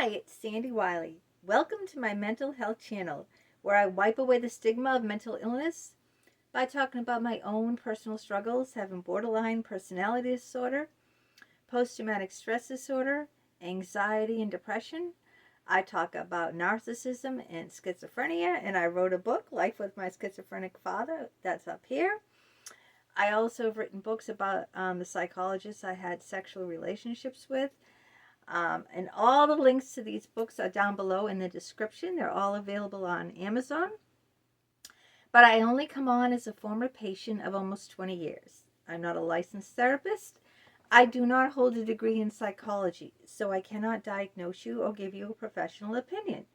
Hi, it's Sandy Wiley. Welcome to my mental health channel, where I wipe away the stigma of mental illness by talking about my own personal struggles, having borderline personality disorder, post-traumatic stress disorder, anxiety and depression. I talk about narcissism and schizophrenia, and I wrote a book, Life with My Schizophrenic Father, that's up here. I also have written books about the psychologists I had sexual relationships with. And all the links to these books are down below in the description. They're all available on Amazon. But I only come on as a former patient of almost 20 years. I'm not a licensed therapist. I do not hold a degree in psychology, so I cannot diagnose you or give you a professional opinion.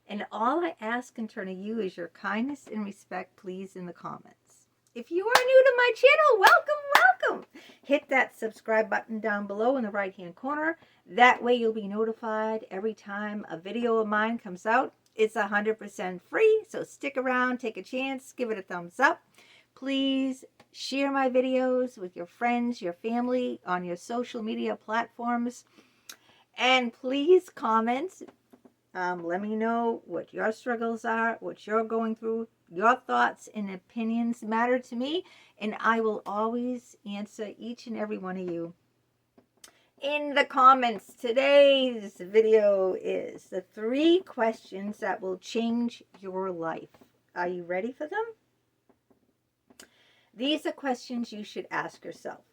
And all I ask in turn of you is your kindness and respect, please, in the comments. If you are new to my channel, welcome. Hit that subscribe button down below in the right-hand corner. That way you'll be notified every time a video of mine comes out. It's 100% free, so stick around, take a chance, give it a thumbs up. Please share my videos with your friends, your family, on your social media platforms. And please comment. Let me know what your struggles are, what you're going through. Your thoughts and opinions matter to me, and I will always answer each and every one of you in the comments. Today's video is the 3 questions that will change your life. Are you ready for them? These are questions you should ask yourself.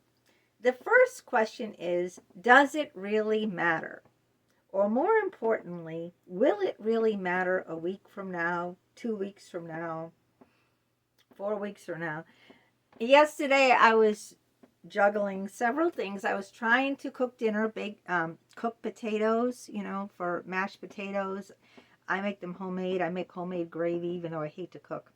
The first question is, does it really matter? Or more importantly, will it really matter a week from now, 2 weeks from now, 4 weeks from now? Yesterday, I was juggling several things. I was trying to cook dinner, cook potatoes, for mashed potatoes. I make them homemade. I make homemade gravy, even though I hate to cook.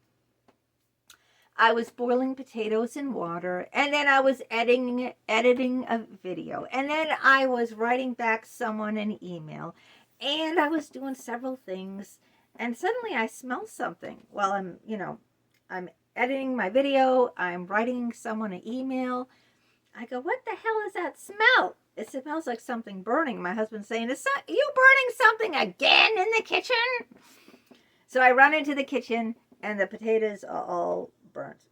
I was boiling potatoes in water, and then I was editing a video, and then I was writing back someone an email, and I was doing several things, and suddenly I smelled something while I'm editing my video, I'm writing someone an email. I go, what the hell is that smell? It smells like something burning. My husband's saying, are you burning something again in the kitchen? So I run into the kitchen, and the potatoes are all burnt.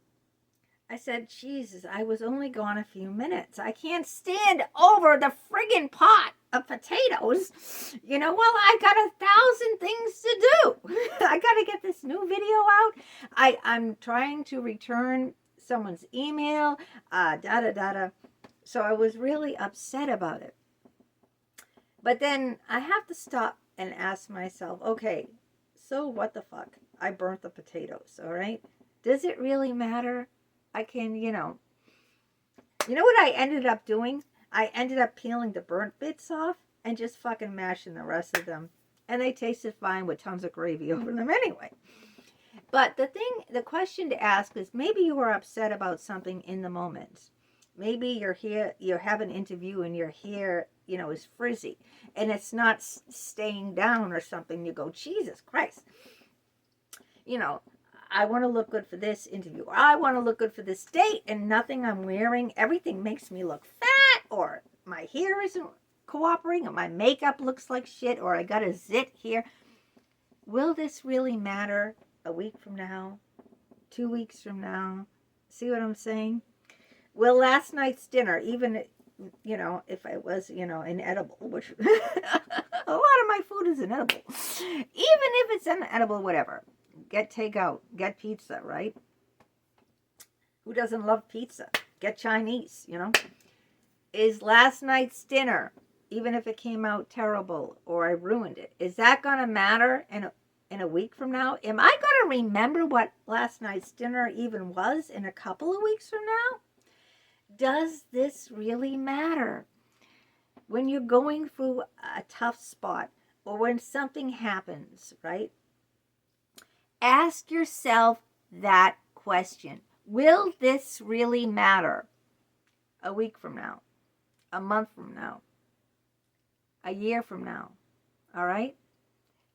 I said, Jesus, I was only gone a few minutes. I can't stand over the friggin' pot of potatoes. Well, I got 1,000 things to do. I got to get this new video out. I'm trying to return someone's email, So I was really upset about it. But then I have to stop and ask myself, okay, so what the fuck? I burnt the potatoes, all right? Does it really matter? I can, You know what I ended up doing? I ended up peeling the burnt bits off and just fucking mashing the rest of them. And they tasted fine with tons of gravy over them anyway. But the question to ask is, maybe you were upset about something in the moment. Maybe you have an interview and your hair, is frizzy. And it's not staying down or something. You go, Jesus Christ. I want to look good for this interview. Or I want to look good for this date, and nothing I'm wearing, everything makes me look fat, or my hair isn't cooperating, or my makeup looks like shit, or I got a zit here. Will this really matter a week from now, 2 weeks from now? See what I'm saying? Will last night's dinner, even, if it was, inedible, which a lot of my food is inedible. Even if it's inedible, whatever. Get takeout, get pizza, right? Who doesn't love pizza? Get Chinese, Is last night's dinner, even if it came out terrible or I ruined it, is that going to matter in a week from now? Am I going to remember what last night's dinner even was in a couple of weeks from now? Does this really matter? When you're going through a tough spot or when something happens, right? Ask yourself that question. Will this really matter a week from now, a month from now, a year from now? All right?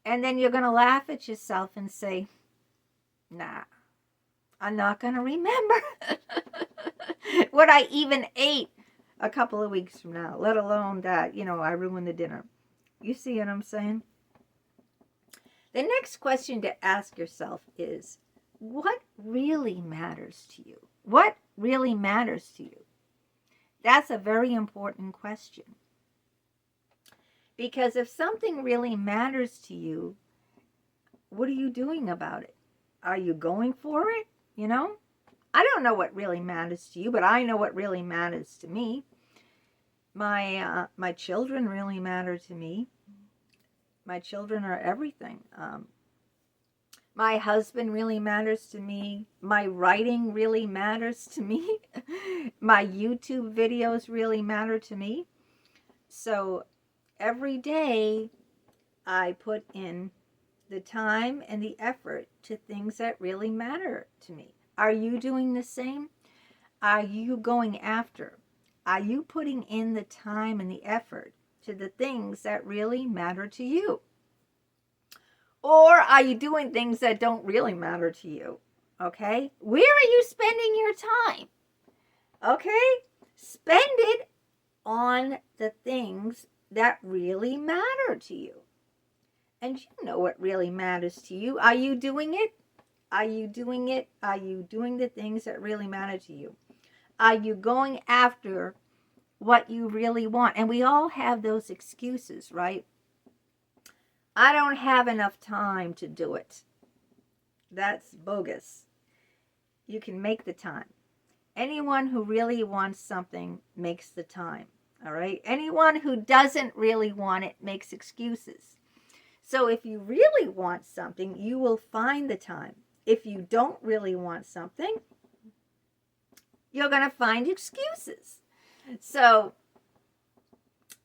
And then you're going to laugh at yourself and say, nah, I'm not going to remember what I even ate a couple of weeks from now, let alone that, I ruined the dinner. You see what I'm saying? The next question to ask yourself is, what really matters to you? What really matters to you? That's a very important question. Because if something really matters to you, what are you doing about it? Are you going for it? You know? I don't know what really matters to you, but I know what really matters to me. My children really matter to me. My children are everything. My husband really matters to me. My writing really matters to me. My YouTube videos really matter to me. So every day I put in the time and the effort to things that really matter to me. Are you doing the same? Are you going after? Are you putting in the time and the effort to the things that really matter to you? Or are you doing things that don't really matter to you? Okay? Where are you spending your time? Okay? Spend it on the things that really matter to you. And you know what really matters to you. Are you doing it? Are you doing it? Are you doing the things that really matter to you? Are you going after what you really want? And we all have those excuses, right? I don't have enough time to do it. That's bogus. You can make the time. Anyone who really wants something makes the time, all right? Anyone who doesn't really want it makes excuses. So if you really want something, you will find the time. If you don't really want something, you're going to find excuses. So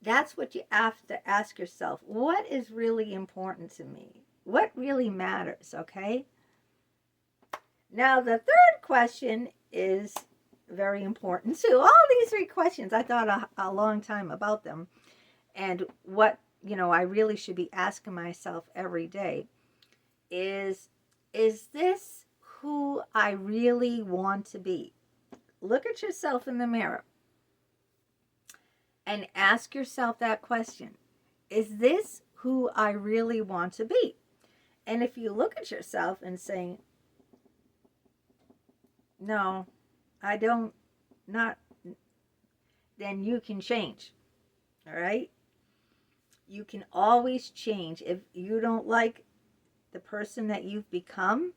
that's what you have to ask yourself. What is really important to me? What really matters, okay? Now, the third question is very important too. All these three questions, I thought a long time about them. And what, I really should be asking myself every day is this who I really want to be? Look at yourself in the mirror and ask yourself that question. Is this who I really want to be? And if you look at yourself and say, no, I don't, not, then you can change. All right? You can always change. If you don't like the person that you've become,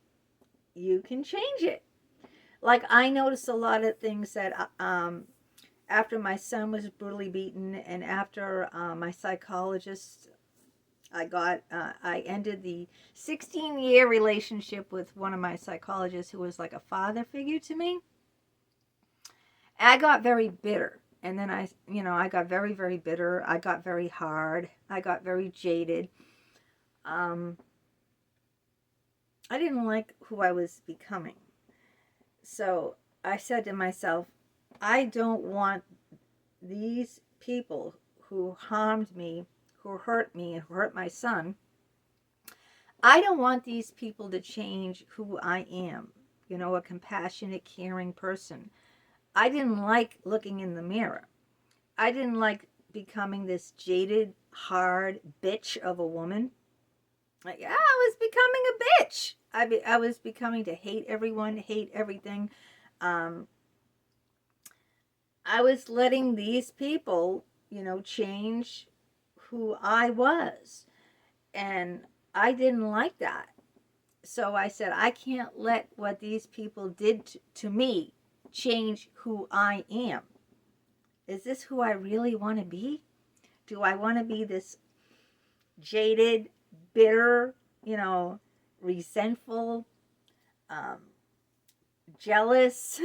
you can change it. Like I noticed a lot of things that after my son was brutally beaten and after my psychologist, I ended the 16-year relationship with one of my psychologists who was like a father figure to me. I got very bitter. And then I got very, very bitter. I got very hard. I got very jaded. I didn't like who I was becoming. So I said to myself, I don't want these people who harmed me, who hurt me, and who hurt my son. I don't want these people to change who I am. A compassionate, caring person. I didn't like looking in the mirror. I didn't like becoming this jaded, hard bitch of a woman. I was becoming a bitch. I was becoming to hate everyone, hate everything. I was letting these people, change who I was. And I didn't like that. So I said, I can't let what these people did to me change who I am. Is this who I really want to be? Do I want to be this jaded, bitter, resentful, jealous,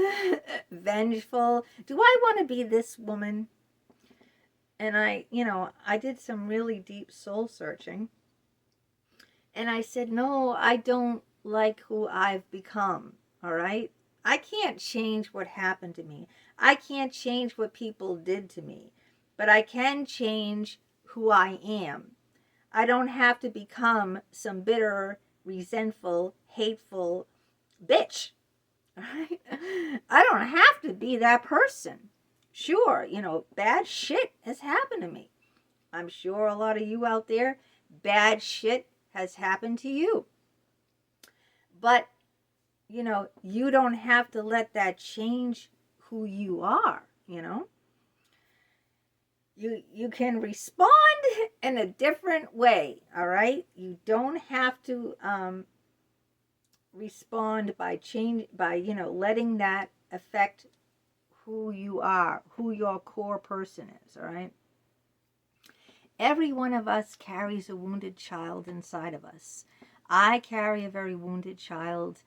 vengeful? Do I want to be this woman? And I did some really deep soul searching. And I said, no, I don't like who I've become, all right? I can't change what happened to me. I can't change what people did to me. But I can change who I am. I don't have to become some bitter, resentful, hateful bitch. All right? I don't have to be that person. Sure, bad shit has happened to me. I'm sure a lot of you out there, bad shit has happened to you. But, you know, you don't have to let that change who you are, you know. You can respond in a different way, all right? You don't have to respond by you know, letting that affect who you are, who your core person is, all right? Every one of us carries a wounded child inside of us. I carry a very wounded child,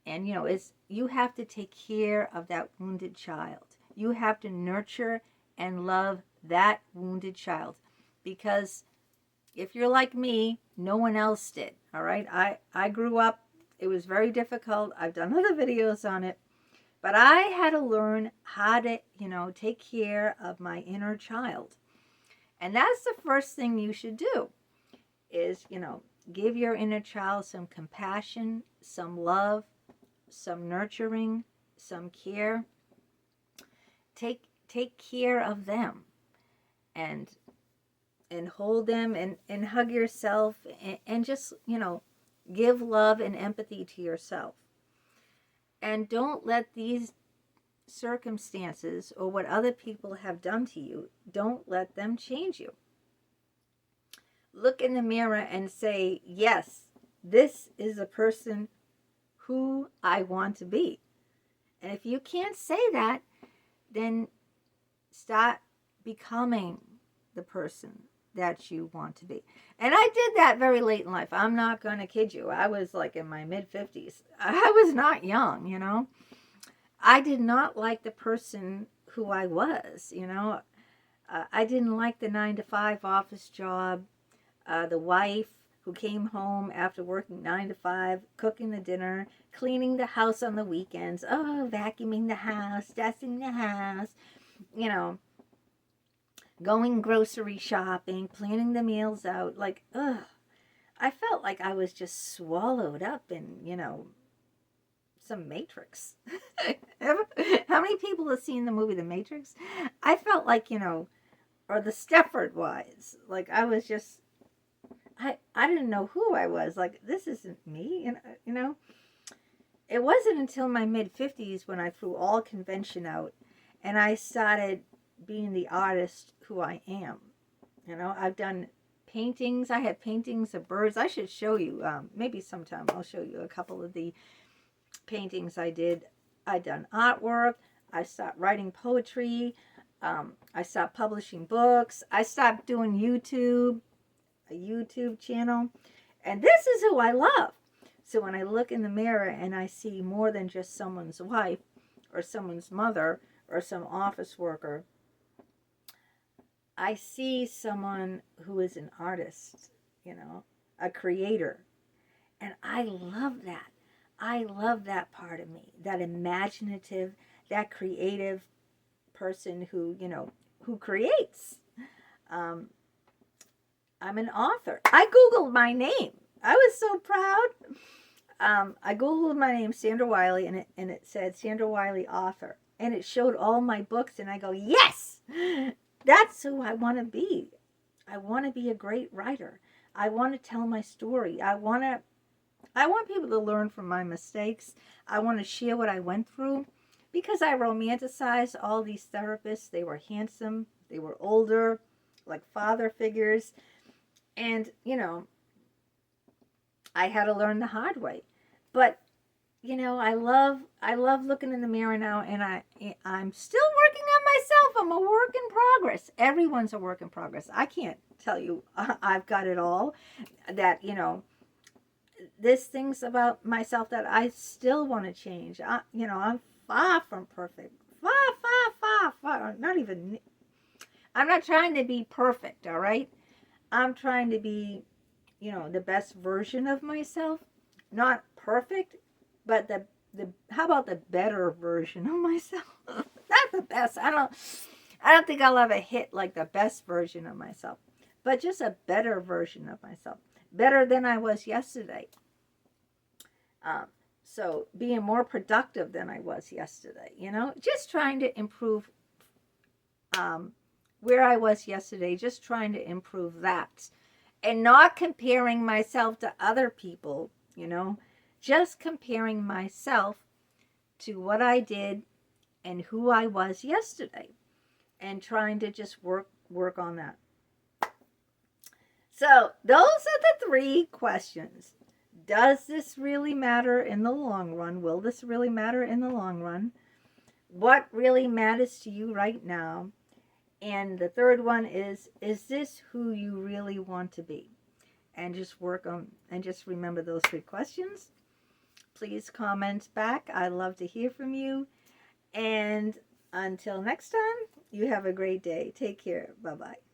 and you know, you have to take care of that wounded child. You have to nurture and love that wounded child, because if you're like me, no one else did, all right? I grew up, it was very difficult. I've done other videos on it, but I had to learn how to, you know, take care of my inner child. And that's the first thing you should do is, you know, give your inner child some compassion, some love, some nurturing, some care. Take care of them and hold them and hug yourself and just, you know, give love and empathy to yourself. And don't let these circumstances or what other people have done to you, don't let them change you. Look in the mirror and say, yes, this is a person who I want to be. And if you can't say that, then start becoming the person that you want to be. And I did that very late in life. I'm not going to kid you. I was like in my mid-50s. I was not young, you know. I did not like the person who I was, you know. I didn't like the 9-to-5 office job, the wife who came home after working 9 to 5, cooking the dinner, cleaning the house on the weekends, vacuuming the house, dusting the house, you know, going grocery shopping, planning the meals out, like, I felt like I was just swallowed up in, you know, some Matrix. How many people have seen the movie The Matrix? I felt like, you know, or the Stepford Wives, like I was just, I didn't know who I was. Like, this isn't me, you know. It wasn't until my mid-50s when I threw all convention out and I started being the artist who I am. You know, I've done paintings. I had paintings of birds. I should show you. Maybe sometime I'll show you a couple of the paintings I did. I done artwork. I stopped writing poetry. I stopped publishing books. I stopped doing YouTube, a YouTube channel. And this is who I love. So when I look in the mirror and I see more than just someone's wife or someone's mother or some office worker, I see someone who is an artist, you know, a creator. And I love that. I love that part of me, that imaginative, that creative person who, you know, who creates. I'm an author. I Googled my name. I was so proud. I Googled my name, Sandra Wiley, and it said Sandra Wiley author. And it showed all my books, and I go, yes! That's who I want to be. I want to be a great writer. I want to tell my story. I want people to learn from my mistakes. I want to share what I went through, because I romanticized all these therapists. They were handsome. They were older, like father figures. And, you know, I had to learn the hard way. But, you know, I love looking in the mirror now, and I'm still working on myself. I'm a work in progress. Everyone's a work in progress. I can't tell you I've got it all. That, you know, there's things about myself that I still want to change. You know, I'm far from perfect. Far. I'm not trying to be perfect, all right? I'm trying to be, you know, the best version of myself. Not perfect, but the how about the better version of myself? Not the best. I don't think I'll ever hit like the best version of myself, but just a better version of myself. Better than I was yesterday. So being more productive than I was yesterday, you know, just trying to improve where I was yesterday, just trying to improve that. And not comparing myself to other people, you know, just comparing myself to what I did and who I was yesterday, and trying to just work on that. So those are the 3 questions. Does this really matter in the long run? Will this really matter in the long run? What really matters to you right now? And the 3rd one is this who you really want to be? And just work on, and just remember those 3 questions. Please comment back. I love to hear from you. And until next time, you have a great day. Take care. Bye-bye.